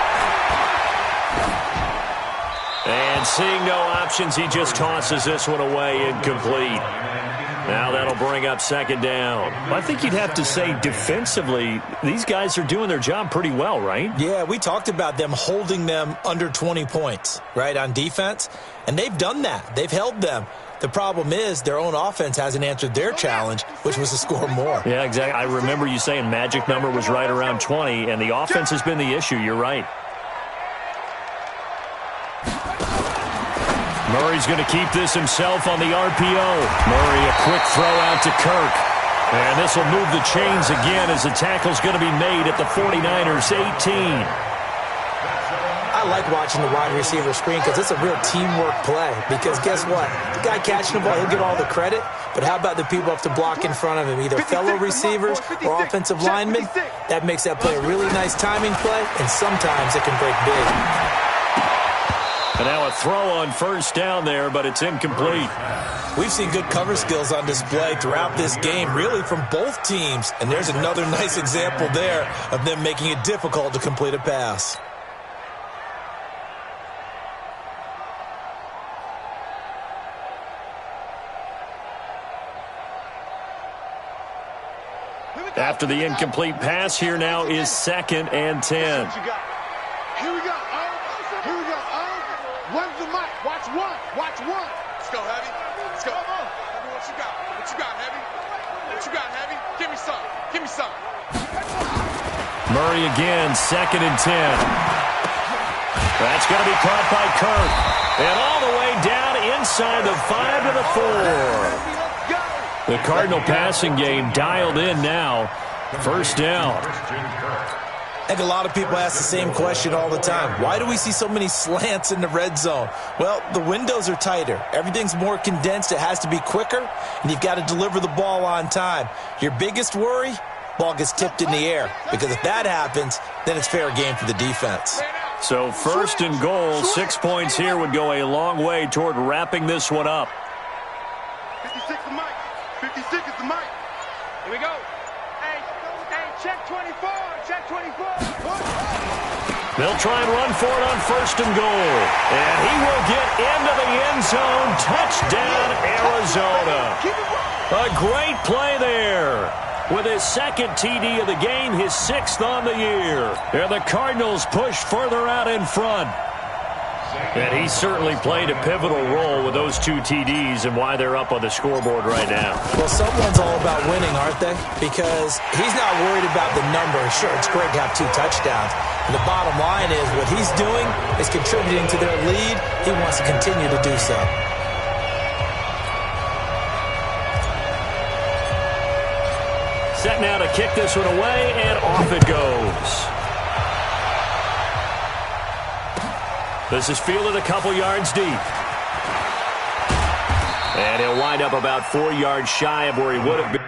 And seeing no options, he just tosses this one away, incomplete. Now that'll bring up second down. I think you'd have to say defensively, these guys are doing their job pretty well, right? Yeah, we talked about them holding them under 20 points, right, on defense. And they've done that. They've held them. The problem is their own offense hasn't answered their challenge, which was to score more. Yeah, exactly. I remember you saying magic number was right around 20, and the offense has been the issue. You're right. Murray's going to keep this himself on the RPO. Murray, a quick throw out to Kirk. And this will move the chains again as the tackle's going to be made at the 49ers' 18. I like watching the wide receiver screen because it's a real teamwork play. Because guess what? The guy catching the ball, he'll get all the credit. But how about the people up to block in front of him, either fellow receivers or offensive linemen? That makes that play a really nice timing play, and sometimes it can break big. And now a throw on first down there, but it's incomplete. We've seen good cover skills on display throughout this game, really from both teams. And there's another nice example there of them making it difficult to complete a pass. After the incomplete pass, here now is 2nd and 10. Here we go. Here we go. One's the mic. Watch one. Watch one. Let's go, Heavy. Let's go. Heavy, what you got? What you got, Heavy? What you got, Heavy? Give me some. Give me some. Murray again, 2nd and 10. That's going to be caught by Kirk. And all the way down inside the 5 to the 4. The Cardinal passing game dialed in now. First down. I think a lot of people ask the same question all the time. Why do we see so many slants in the red zone? Well, the windows are tighter. Everything's more condensed. It has to be quicker, and you've got to deliver the ball on time. Your biggest worry? Ball gets tipped in the air. Because if that happens, then it's fair game for the defense. So first and goal, 6 points here would go a long way toward wrapping this one up. 56 the mic. 56 is the mic. Here we go. Hey, check 24. Check 24. They'll try and run for it on first and goal. And he will get into the end zone. Touchdown, Arizona. A great play there. With his 2nd TD of the game, his 6th on the year. And the Cardinals push further out in front. And he certainly played a pivotal role with those 2 TDs and why they're up on the scoreboard right now. Well, someone's all about winning, aren't they? Because he's not worried about the number. Sure, it's great to have 2 touchdowns. And the bottom line is what he's doing is contributing to their lead. He wants to continue to do so. Set now to kick this one away, and off it goes. This is fielded a couple yards deep. And he'll wind up about 4 yards shy of where he would have been.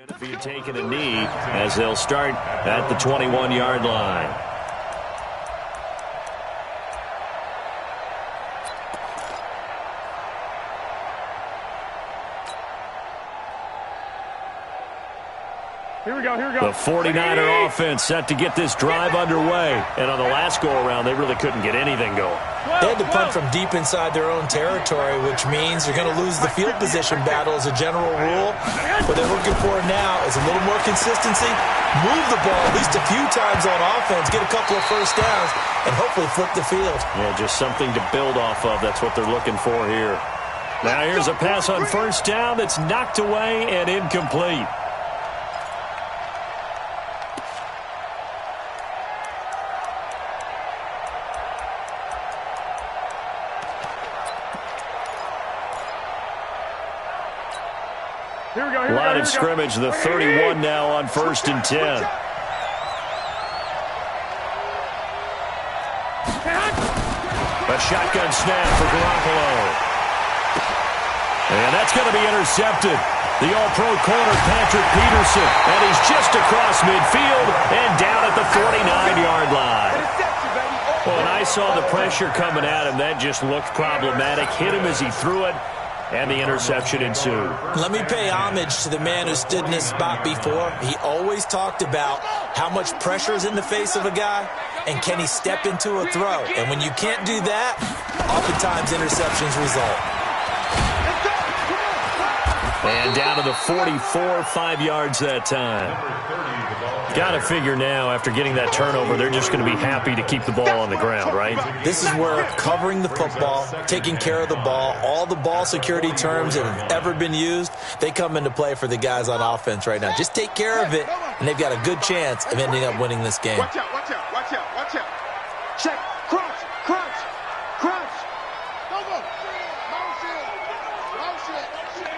If he had taken a knee, as they'll start at the 21-yard line. Here we go, here we go. The 49er offense set to get this drive underway. And on the last go-around, they really couldn't get anything going. They had to punt from deep inside their own territory, which means you're going to lose the field position battle as a general rule. What they're looking for now is a little more consistency, move the ball at least a few times on offense, get a couple of first downs, and hopefully flip the field. Yeah, just something to build off of. That's what they're looking for here. Now here's a pass on first down that's knocked away and incomplete. Line of scrimmage, the 31 now on 1st and 10. A shotgun snap for Garoppolo. And that's going to be intercepted. The All-Pro corner, Patrick Peterson. And he's just across midfield and down at the 49-yard line. Well, and I saw the pressure coming at him. That just looked problematic. Hit him as he threw it. and the interception ensued. Let me pay homage to the man who stood in this spot before. He always talked about how much pressure is in the face of a guy, and can he step into a throw. And when you can't do that, oftentimes interceptions result. And down to the 44, 5 yards that time. Got to figure now, after getting that turnover, they're just going to be happy to keep the ball on the ground, right? This is where covering the football, taking care of the ball, all the ball security terms that have ever been used, they come into play for the guys on offense right now. Just take care of it, and they've got a good chance of ending up winning this game. Watch out, watch out, watch out, watch out. Check, crunch, crunch, crunch. Go, go. Motion, motion.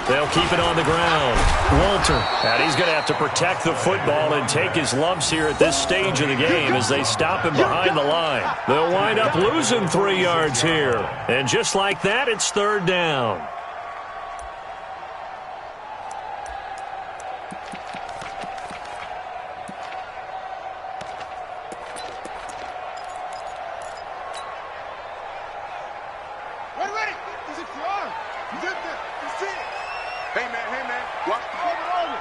They'll keep it on the ground. Walter, and he's going to have to protect the football and take his lumps here at this stage of the game as they stop him behind the line. They'll wind up losing 3 yards here. And just like that, it's third down. Ready. Is it your arm? You did that. You see it. Hey, man. Watch the ball over.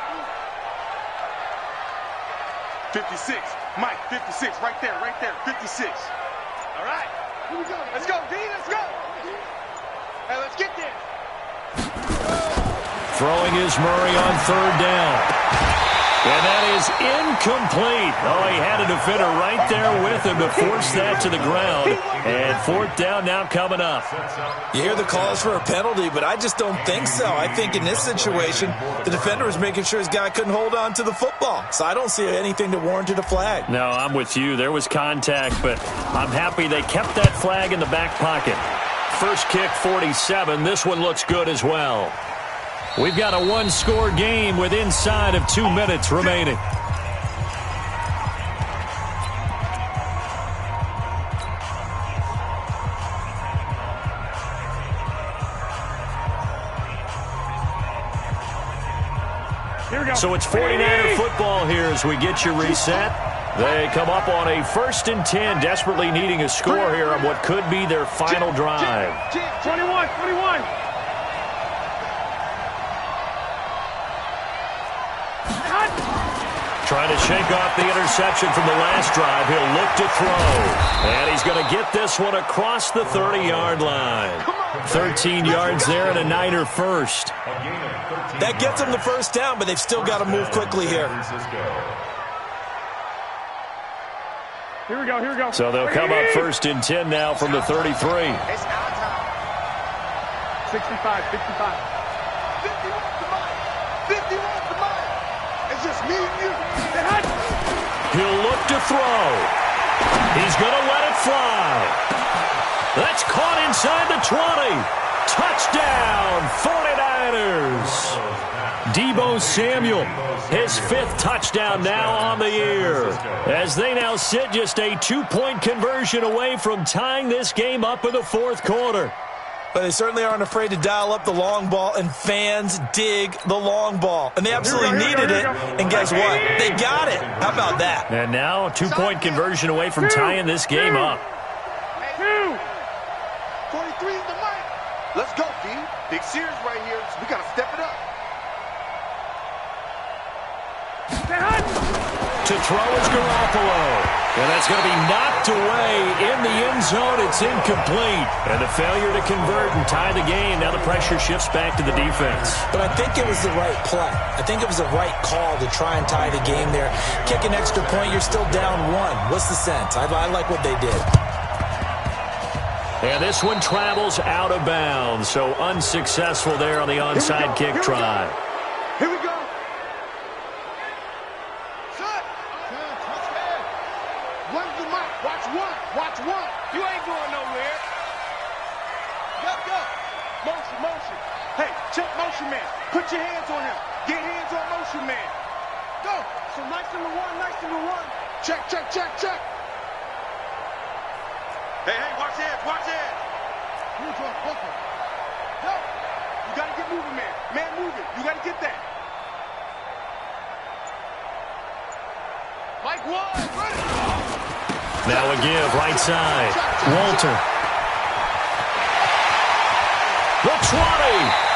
56. Mike, 56. Right there. 56. All right. Here we go. Let's go, D. Let's go. Hey, let's get there. Throwing is Murray on third down. And that is incomplete. Oh, he had a defender right there with him to force that to the ground. And fourth down now coming up. You hear the calls for a penalty, but I just don't think so. I think in this situation, the defender was making sure his guy couldn't hold on to the football. So I don't see anything that warranted a flag. No, I'm with you. There was contact, but I'm happy they kept that flag in the back pocket. First kick, 47. This one looks good as well. We've got a one-score game with inside of 2 minutes remaining. So it's 49er football here as we get you reset. They come up on a 1st and 10, desperately needing a score here on what could be their final drive. 21. Trying to shake off the interception from the last drive. He'll look to throw. And he's going to get this one across the 30-yard line. 13 yards there and a Niner first. That gets them the first down, but they've still got to move quickly here. Here we go. So they'll come up 1st and 10 now from the 33. It's our time. 65. 50 wants the money. 50 wants the money. It's just me and you. He'll look to throw. He's going to let it fly. That's caught inside the 20. Touchdown, 49ers. Deebo Samuel, his 5th touchdown now on the year. As they now sit just a 2-point conversion away from tying this game up in the 4th quarter. But they certainly aren't afraid to dial up the long ball, and fans dig the long ball. And they absolutely needed it, and guess what? They got it. How about that? And now a 2-point conversion away from tying this game up. 43 is the mic. Let's go, D. Big Sears right here, so we got to step it up. To throw is Garoppolo. And that's going to be knocked away in the end zone. It's incomplete. And the failure to convert and tie the game. Now the pressure shifts back to the defense. But I think it was the right play. I think it was the right call to try and tie the game there. Kick an extra point, you're still down 1. What's the sense? I like what they did. And this one travels out of bounds. So unsuccessful there on the onside kick try. Here we go. Watch one. You ain't going nowhere. Go. Motion. Hey, check motion man. Put your hands on him. Get hands on motion man. Go. So nice number one. Check. Hey, watch heads. Move on, quicker. Go. You got to get moving, man. Man, moving. You got to get that. Mike Ward, ready. Now a give, right side. Walter. The 20.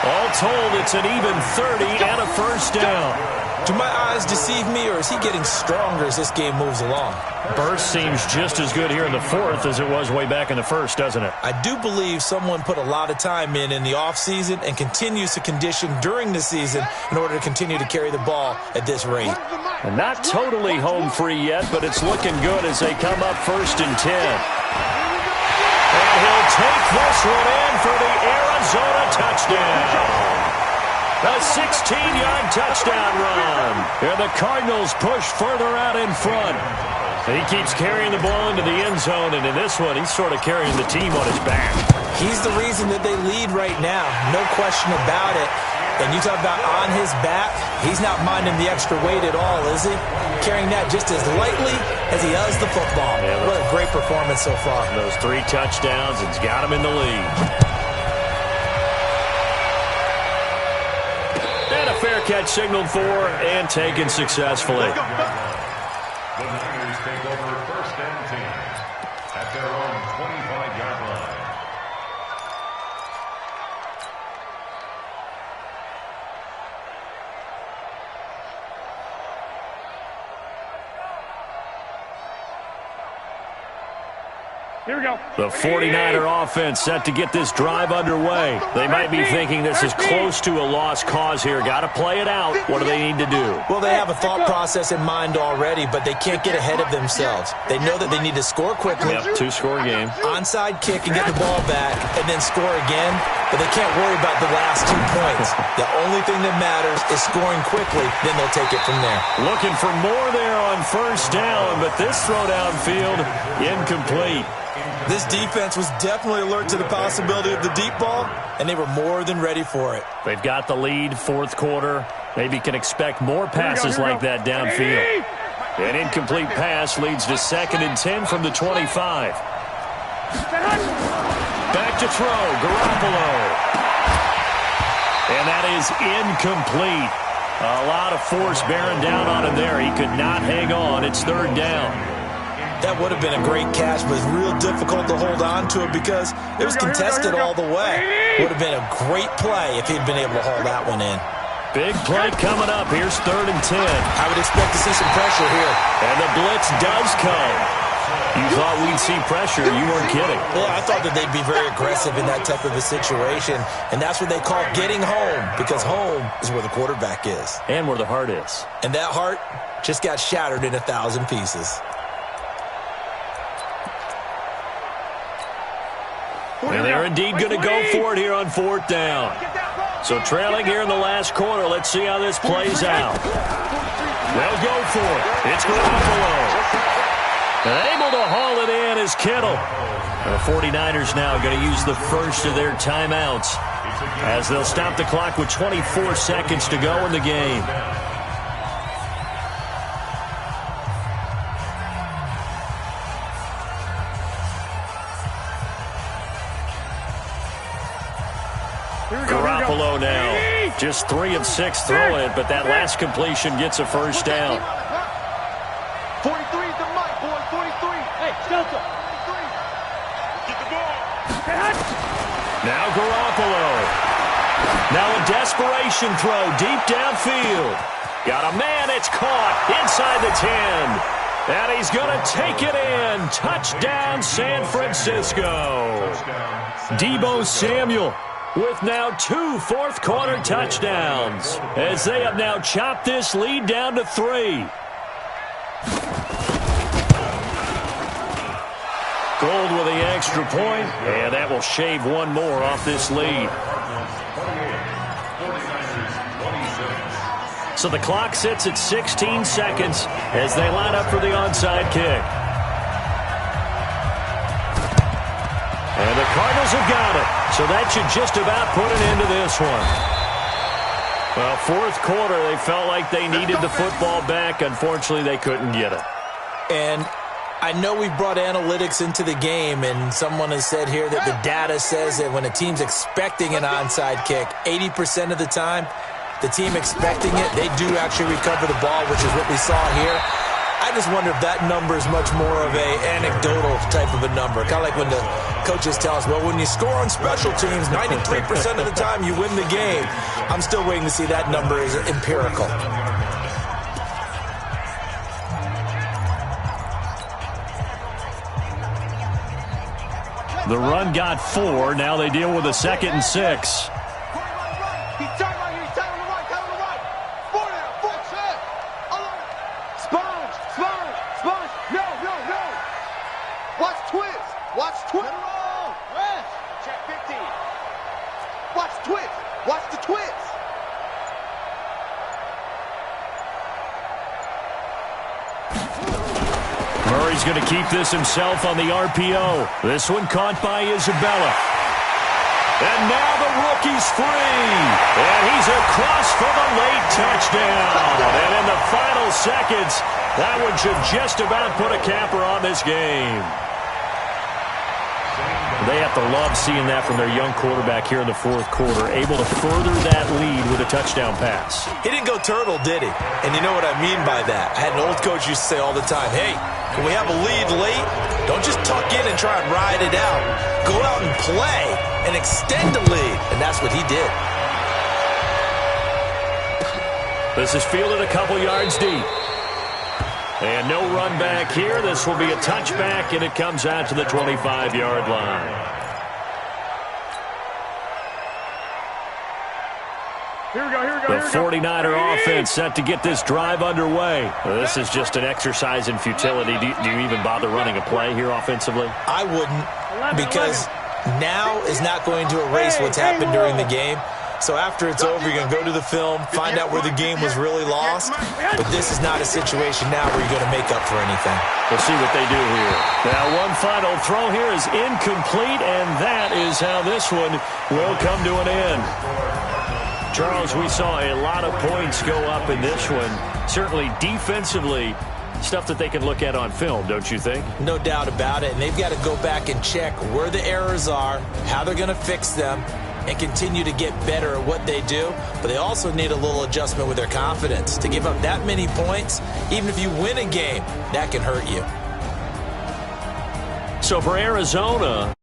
All told, it's an even 30 and a first down. Do my eyes deceive me, or is he getting stronger as this game moves along? Burst seems just as good here in the fourth as it was way back in the first, doesn't it? I do believe someone put a lot of time in the offseason and continues to condition during the season in order to continue to carry the ball at this rate. And not totally home free yet, but it's looking good as they come up 1st and 10. And he'll take this one in for the Arizona touchdown. A 16-yard touchdown run. And the Cardinals push further out in front. He keeps carrying the ball into the end zone, and in this one, he's sort of carrying the team on his back. He's the reason that they lead right now. No question about it. And you talk about on his back, he's not minding the extra weight at all, is he? Carrying that just as lightly as he does the football. Yeah, what a great performance so far. Those 3 touchdowns, it's got him in the lead. And a fair catch signaled for and taken successfully. The Niners take over 1st and 10 at their own 25-yard line. Here we go. The 49er offense set to get this drive underway. They might be thinking this is close to a lost cause here. Got to play it out. What do they need to do? Well, they have a thought process in mind already, but they can't get ahead of themselves. They know that they need to score quickly. Yep, 2-score game. Onside kick and get the ball back and then score again, but they can't worry about the last 2 points. The only thing that matters is scoring quickly, then they'll take it from there. Looking for more there on 1st down, but this throw downfield, incomplete. This defense was definitely alert to the possibility of the deep ball, and they were more than ready for it. They've got the lead, 4th quarter. Maybe can expect more passes like that downfield. An incomplete pass leads to 2nd and 10 from the 25. Back to throw, Garoppolo. And that is incomplete. A lot of force bearing down on him there. He could not hang on. It's 3rd down. That would have been a great catch, but it's real difficult to hold on to it because it was contested all the way. Would have been a great play if he'd been able to haul that one in. Big play coming up. Here's 3rd and 10. I would expect to see some pressure here. And the blitz does come. You thought we'd see pressure. You weren't kidding. Yeah, I thought that they'd be very aggressive in that type of a situation, and that's what they call getting home, because home is where the quarterback is. And where the heart is. And that heart just got shattered in 1,000 pieces. And they're indeed going to go for it here on 4th down. So trailing here in the last quarter. Let's see how this plays out. They'll go for it. It's Garoppolo. And able to haul it in is Kittle. And the 49ers now going to use the first of their timeouts as they'll stop the clock with 24 seconds to go in the game. Garoppolo now, just 3 of 6 throwing it, but that last completion gets a first down. 43 is the mic, boy. 43. Hey, Skelton. Get the ball. Now Garoppolo. Now a desperation throw deep downfield. Got a man, it's caught inside the 10. And he's going to take it in. Touchdown, San Francisco. Deebo Samuel with now 2 fourth-quarter touchdowns as they have now chopped this lead down to 3. Gold with the extra point, and that will shave one more off this lead. So the clock sits at 16 seconds as they line up for the onside kick. And the Cardinals have got it. So that should just about put an end to this one. Well, 4th quarter, they felt like they needed the football back. Unfortunately, they couldn't get it. And I know we brought analytics into the game, and someone has said here that the data says that when a team's expecting an onside kick, 80% of the time, the team expecting it, they do actually recover the ball, which is what we saw here. I just wonder if that number is much more of a anecdotal type of a number. Kind of like when the coaches tell us, well, when you score on special teams, 93% of the time you win the game. I'm still waiting to see that number is empirical. The run got 4. Now they deal with a 2nd and 6. He's tight right here. He's tight on the right. Tight on the right. 4 now. 4 set. Sponge. Sponge. Sponge. No, no, no. Watch twist. Watch twist. Rest. Check 15. Watch twist. Watch the twist. Murray's going to keep this himself on the RPO. This one caught by Isabella. And now the rookie's free. And he's across for the late touchdown. And in the final seconds, that one should just about put a capper on this game. They have to love seeing that from their young quarterback here in the 4th quarter, able to further that lead with a touchdown pass. He didn't go turtle, did he? And you know what I mean by that. I had an old coach used to say all the time, hey, when we have a lead late, don't just tuck in and try and ride it out. Go out and play and extend the lead. And that's what he did. This is fielded a couple yards deep. And no run back here. This will be a touchback, and it comes out to the 25-yard line. Here we go, here we go, The 49er offense set to get this drive underway. This is just an exercise in futility. Do you even bother running a play here offensively? I wouldn't, because now is not going to erase what's happened during the game. So after it's over, you're going to go to the film, find out where the game was really lost. But this is not a situation now where you're going to make up for anything. We'll see what they do here. Now, one final throw here is incomplete, and that is how this one will come to an end. Charles, we saw a lot of points go up in this one. Certainly defensively, stuff that they can look at on film, don't you think? No doubt about it. And they've got to go back and check where the errors are, how they're going to fix them, and continue to get better at what they do. But they also need a little adjustment with their confidence. To give up that many points, even if you win a game, that can hurt you. So for Arizona,